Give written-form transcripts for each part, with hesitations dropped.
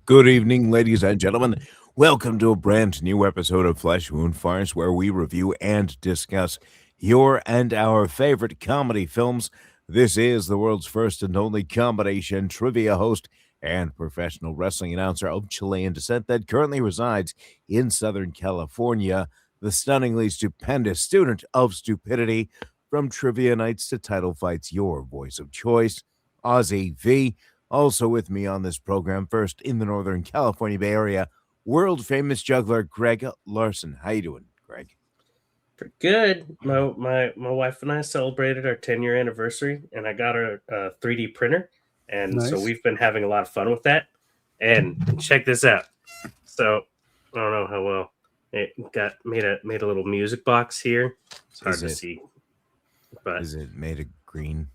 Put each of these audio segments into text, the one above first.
Good evening, ladies and gentlemen. Welcome to a brand new episode of Wound Farce, where we review and discuss your and our favorite comedy films. This is the world's first and only combination trivia host and professional wrestling announcer of Chilean descent that currently resides in Southern California, the stunningly stupendous student of stupidity. From trivia nights to title fights, your voice of choice, Ozzy V. Also with me on this program, first in the Northern California Bay Area, world-famous juggler Greg Larson. How you doing, Greg? Pretty good. My wife and I celebrated our 10-year anniversary, and I got her a 3D printer, and so we've been having a lot of fun with that. And check this out. So I don't know how well it got made a little music box here. It's hard to see, but is it made of green?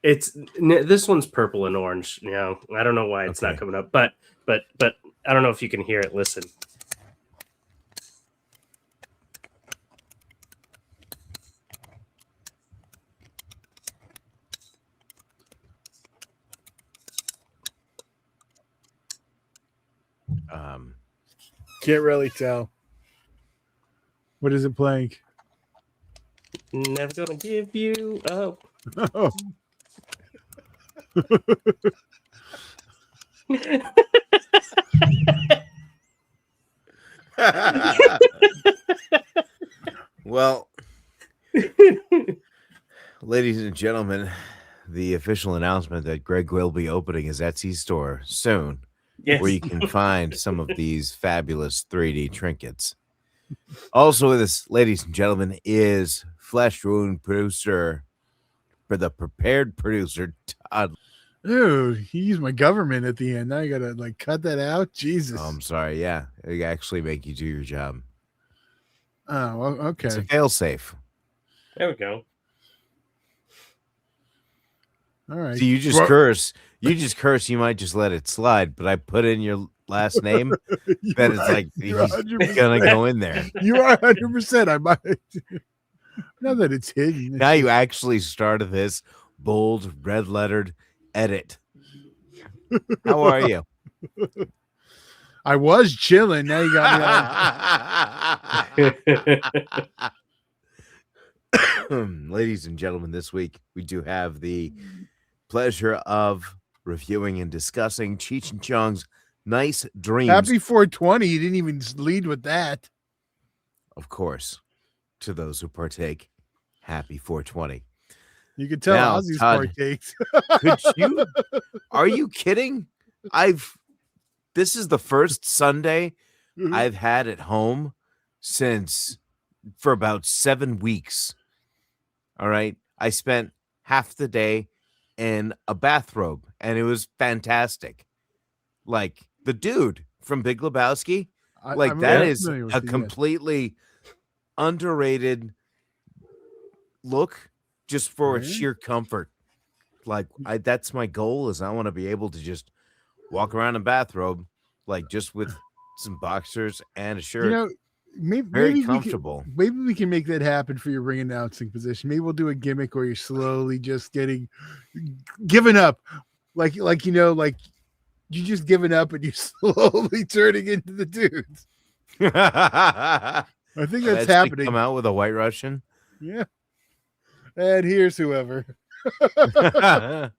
This one's purple and orange. You know, I don't know why it's not coming up, but I don't know if you can hear it. Listen. Can't really tell. What is it playing? Never gonna give you up. Oh. Well, ladies and gentlemen, the official announcement that Greg will be opening his Etsy store soon, where you can find some of these fabulous 3D trinkets. Also with us, ladies and gentlemen, is Flesh Wound producer for the prepared producer, Todd. Dude, he used my government at the end. Now you gotta cut that out. Jesus. Oh, I'm sorry. Yeah, it actually make you do your job. Oh, well, okay. It's a fail safe. There we go. All right. So you just curse. You just curse. You might just let it slide. But I put in your last name. That it's like he's gonna go in there. You are 100%. I might. Now that it's hidden. Now you actually started this bold, red-lettered edit. How are you? I was chilling. Now you got me. Ladies and gentlemen, this week we do have the pleasure of reviewing and discussing Cheech and Chong's Nice Dreams. Happy 420. You didn't even lead with that. Of course. To those who partake, happy 420. You can tell now, Ozzy's Todd, partakes. Could you? Are you kidding? This is the first Sunday I've had at home for about 7 weeks. All right. I spent half the day in a bathrobe and it was fantastic. Like the dude from Big Lebowski, that is a completely underrated look just for sheer comfort. That's my goal is I want to be able to just walk around in bathrobe, just with some boxers and a shirt. Maybe comfortable. Maybe we can make that happen for your ring announcing position. Maybe we'll do a gimmick where you're slowly just giving up. Like you just giving up and you're slowly turning into the dudes. I think that's happening. Come out with a White Russian. Yeah. And here's whoever. And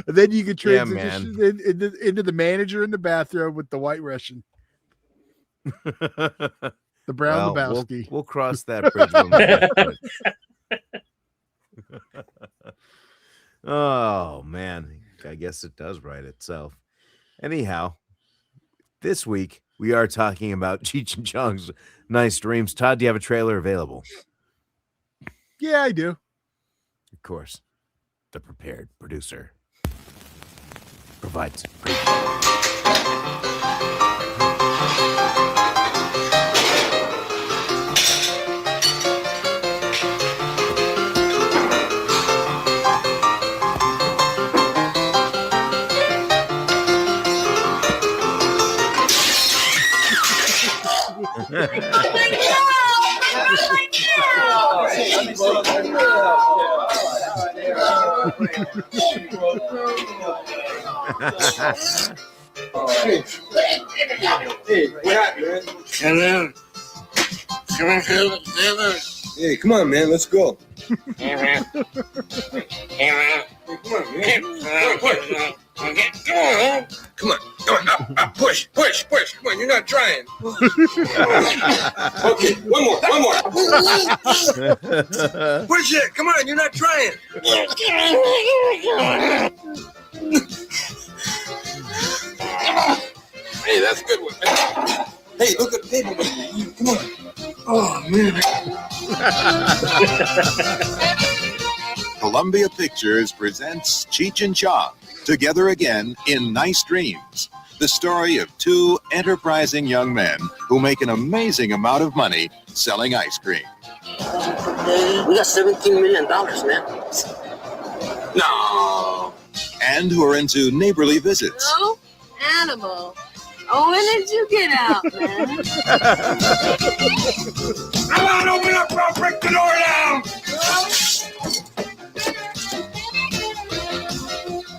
then you can transition into the manager in the bathroom with the White Russian. The Brown Lebowski. We'll cross that bridge when we get to it. Oh, man. I guess it does write itself. Anyhow, this week we are talking about Cheech and Chong's Nice Dreams. Todd, do you have a trailer available? Yeah, I do. Of course. The prepared producer provides. Hey, what happened, man? Hey, come on, man. Let's go. Hey, come on, man. Come on. Up. Push. Come on, you're not trying. Okay, one more. Push it. Come on, you're not trying. Hey, that's a good one. Hey, look at the table. Come on. Oh, man. Columbia Pictures presents Cheech and Chong, together again in Nice Dreams, the story of two enterprising young men who make an amazing amount of money selling ice cream. We got $17 million, man. No. And who are into neighborly visits. No animal. Oh, when did you get out, man? Come on, open up, I'll break the door down.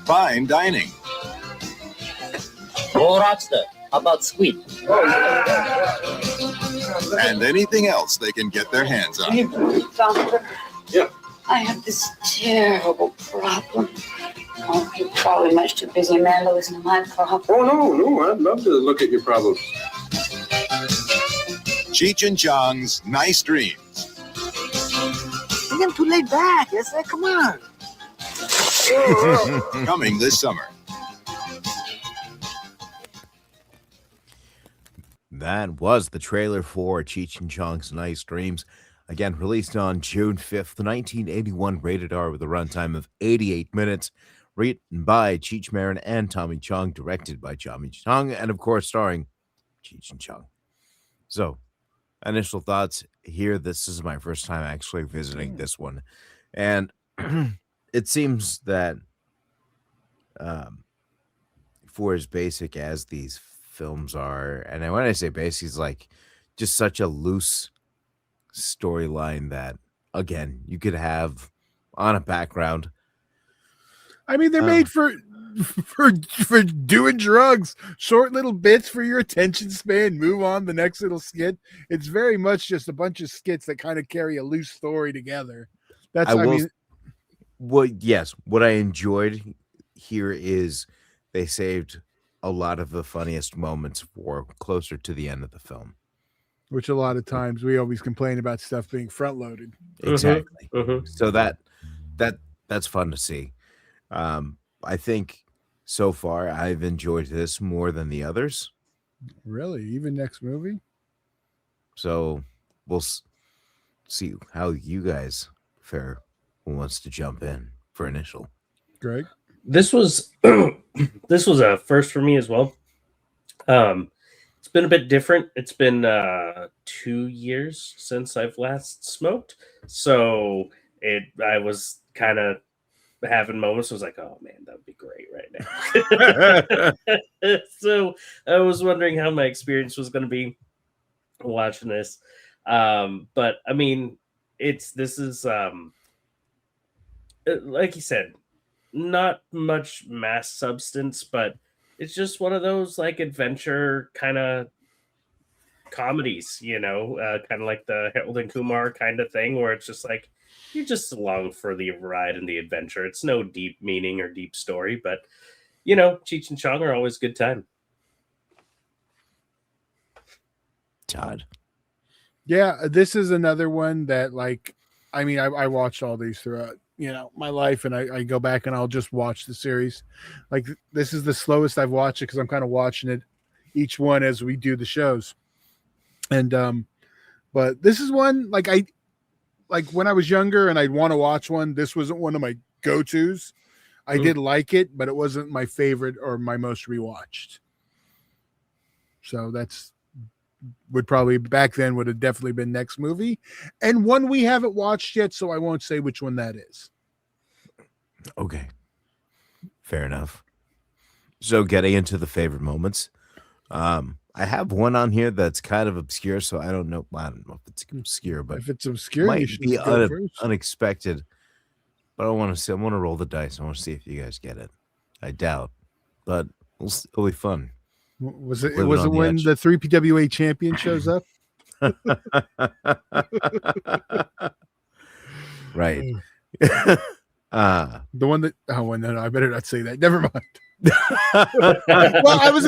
Fine dining. Oh, Rockstar. How about squid? And anything else they can get their hands on. Doctor. Yeah. I have this terrible problem. Oh, you're probably much too busy, man, to listen to my problem. Oh, no. I'd love to look at your problems. Cheech and Chong's Nice Dreams. You're getting too laid back. Yes, come on. Coming this summer. That was the trailer for Cheech and Chong's Nice Dreams. Again, released on June 5th, 1981, rated R with a runtime of 88 minutes. Written by Cheech, Marin, and Tommy Chong. Directed by Tommy Chong. And, of course, starring Cheech and Chong. So, initial thoughts here. This is my first time actually visiting this one. And it seems that for as basic as these films are, and when I say basic, it's like just such a loose storyline that, again, you could have on a background. I mean, they're made for doing drugs, short little bits for your attention span. Move on the next little skit. It's very much just a bunch of skits that kind of carry a loose story together. That's what I enjoyed here is they saved a lot of the funniest moments for closer to the end of the film. Which a lot of times we always complain about stuff being front loaded. Exactly. So that's fun to see. I think so far I've enjoyed this more than the others. Really? Even next movie? So we'll see how you guys fare. Who wants to jump in for initial? Greg? This was a first for me as well. It's been a bit different. It's been 2 years since I've last smoked, so I was kind of having moments. I was like, oh man, that would be great right now. So I was wondering how my experience was going to be watching this. But I mean, this is like you said, not much mass substance, but it's just one of those like adventure kind of comedies, kind of like the Harold and Kumar kind of thing, where it's just like you're just along for the ride and the adventure. It's no deep meaning or deep story, but Cheech and Chong are always a good time. Todd. Yeah, this is another one that I watched all these throughout my life, and I go back and I'll just watch the series. Like, this is the slowest I've watched it because I'm kind of watching it each one as we do the shows. And but this is one like when I was younger and I'd want to watch one, this wasn't one of my go-tos. I did like it, but it wasn't my favorite or my most rewatched. So would have definitely been next movie, and one we haven't watched yet, so I won't say which one that is. Okay, fair enough. So getting into the favorite moments, I have one on here that's kind of obscure, so I don't know if it's obscure, but if it's obscure, might you should be go first. unexpected. But I want to roll the dice. I want to see if you guys get it. I doubt, but it'll be fun. Was it? Living Was it on the when edge. the 3PWA champion shows up? Right. The one that no, I better not say that. Never mind. Well, I was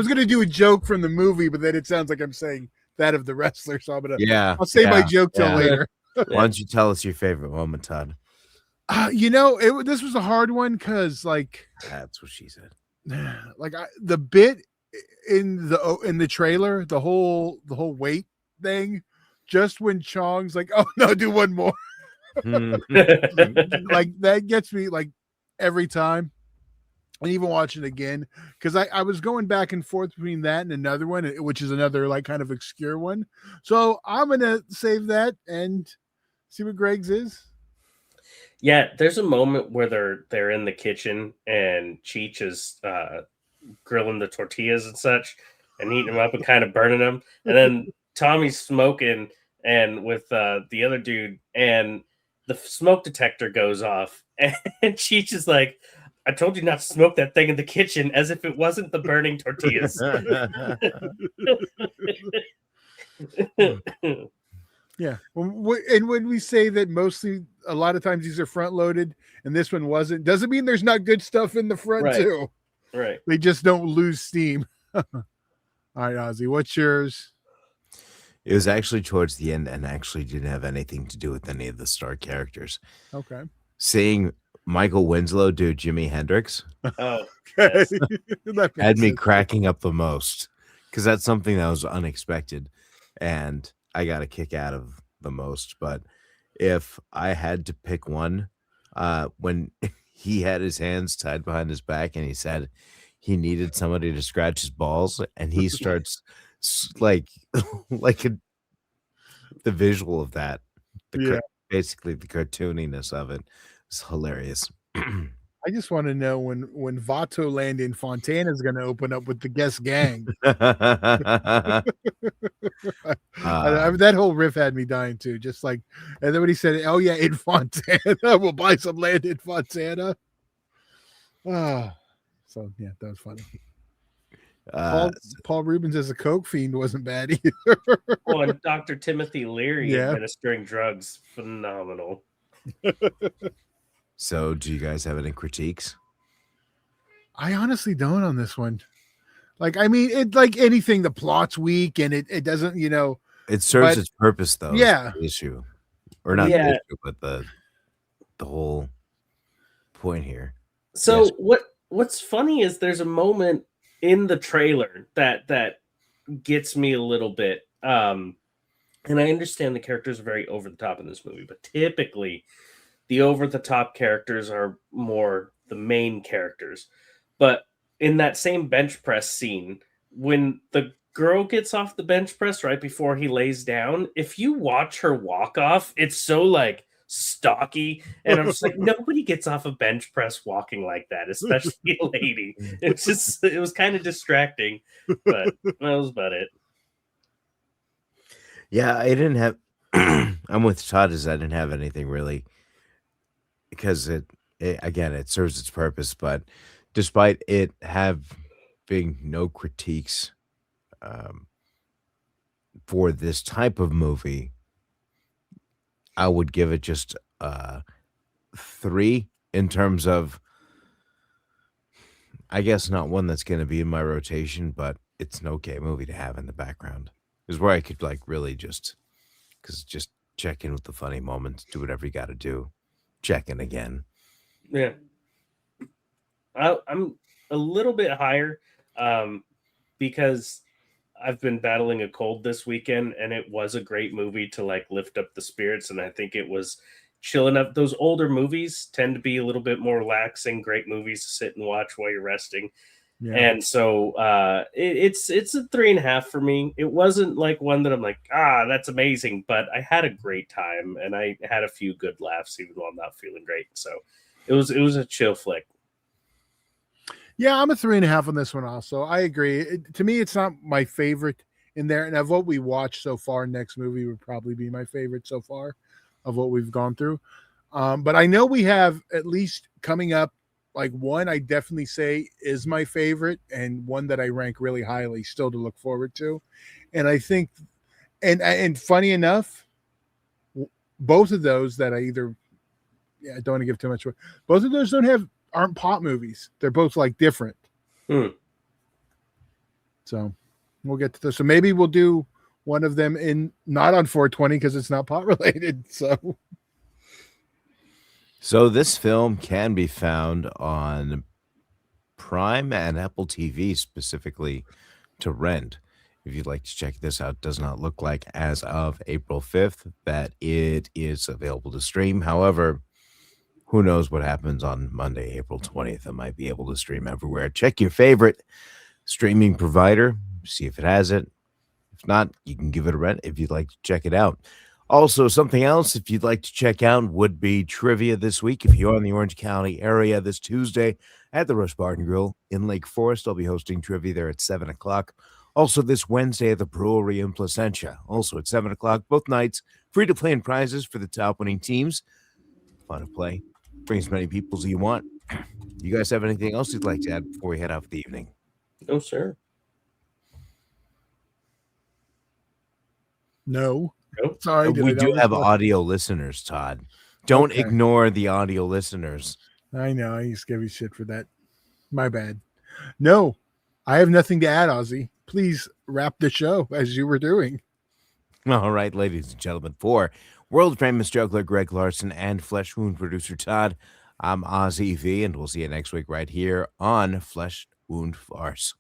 gonna do a joke from the movie, but then it sounds like I'm saying that of the wrestler. So Yeah. I'll say my yeah, joke till yeah. later. Why don't you tell us your favorite moment, Todd? This was a hard one because That's what she said. the bit in the trailer, the whole weight thing, just when Chong's like, oh no, do one more. Like that gets me like every time. And even watching it again, because I was going back and forth between that and another one, which is another like kind of obscure one. So I'm gonna save that and see what Greg's is. Yeah, there's a moment where they're in the kitchen and Cheech is grilling the tortillas and such and heating them up and kind of burning them, and then Tommy's smoking and with the other dude, and the smoke detector goes off, and Cheech is like, I told you not to smoke that thing in the kitchen, as if it wasn't the burning tortillas. Yeah. And when we say that mostly a lot of times these are front loaded and this one wasn't, doesn't mean there's not good stuff in the front too. Right. They just don't lose steam. All right, Ozzy, what's yours? It was actually towards the end and actually didn't have anything to do with any of the star characters. Okay. Seeing Michael Winslow do Jimi Hendrix Yes. had me cracking up the most because that's something that was unexpected and I got a kick out of the most. But if I had to pick one, when he had his hands tied behind his back and he said he needed somebody to scratch his balls, and he starts the visual of that, basically the cartooniness of it is hilarious. I just want to know when Vato Land in Fontana is going to open up with the Guest Gang. That whole riff had me dying too. Just like, and then when he said, "Oh yeah, in Fontana, we'll buy some land in Fontana." So yeah, that was funny. Paul Rubens as a coke fiend wasn't bad either. Oh, and Dr. Timothy Leary administering drugs, phenomenal. So, do you guys have any critiques? I honestly don't on this one. Like, I mean, it like anything, the plot's weak and it doesn't, It serves its purpose, though. Yeah. The issue, or not the issue, but the whole point here. So what's funny is there's a moment in the trailer that gets me a little bit. And I understand the characters are very over the top in this movie, but typically the over-the-top characters are more the main characters. But in that same bench press scene, when the girl gets off the bench press right before he lays down, if you watch her walk off, it's so like stocky. And I'm just like, nobody gets off a bench press walking like that, especially a lady. It was kind of distracting, but that was about it. Yeah, I didn't have... I'm with Todd, as I didn't have anything really, because it serves its purpose, but despite it having no critiques for this type of movie, I would give it just 3 in terms of, I guess, not one that's going to be in my rotation, but it's an okay movie to have in the background. Is where I could like really just check in with the funny moments, do whatever you got to do, check in again. Yeah, I'm a little bit higher because I've been battling a cold this weekend, and it was a great movie to like lift up the spirits. And I think it was chilling up. Those older movies tend to be a little bit more relaxing, great movies to sit and watch while you're resting. Yeah. And so it's a 3.5 for me. It wasn't like one that I'm like, that's amazing, but I had a great time and I had a few good laughs, even though I'm not feeling great. So it was a chill flick. Yeah, I'm a 3.5 on this one also. I agree. To me, it's not my favorite in there. And of what we watched so far, next movie would probably be my favorite so far of what we've gone through. But I know we have at least coming up like one I definitely say is my favorite, and one that I rank really highly still to look forward to. And I think, and funny enough, both of those that I either, I don't want to give too much away. Both of those aren't pop movies. They're both like different. So we'll get to this. So maybe we'll do one of them not on 420 because it's not pot related. So this film can be found on Prime and Apple TV specifically to rent. If you'd like to check this out, it does not look like as of April 5th that it is available to stream. However, who knows what happens on Monday, April 20th. It might be able to stream everywhere. Check your favorite streaming provider, see if it has it. If not, you can give it a rent if you'd like to check it out. Also, something else, if you'd like to check out, would be trivia this week. If you're in the Orange County area this Tuesday at the Rush Bar and Grill in Lake Forest, I'll be hosting trivia there at 7 o'clock. Also, this Wednesday at the Brewery in Placentia, also at 7 o'clock, both nights, free to play and prizes for the top winning teams. Fun to play. Bring as many people as you want. You guys have anything else you'd like to add before we head out for the evening? No, sir. No. Nope. Sorry. We do have audio listeners, Todd. Don't ignore the audio listeners. I know. I used to give you shit for that. My bad. No, I have nothing to add, Ozzy. Please wrap the show as you were doing. All right, ladies and gentlemen, for world famous juggler Greg Larson and Flesh Wound producer Todd, I'm Ozzy V, and we'll see you next week right here on Flesh Wound Farce.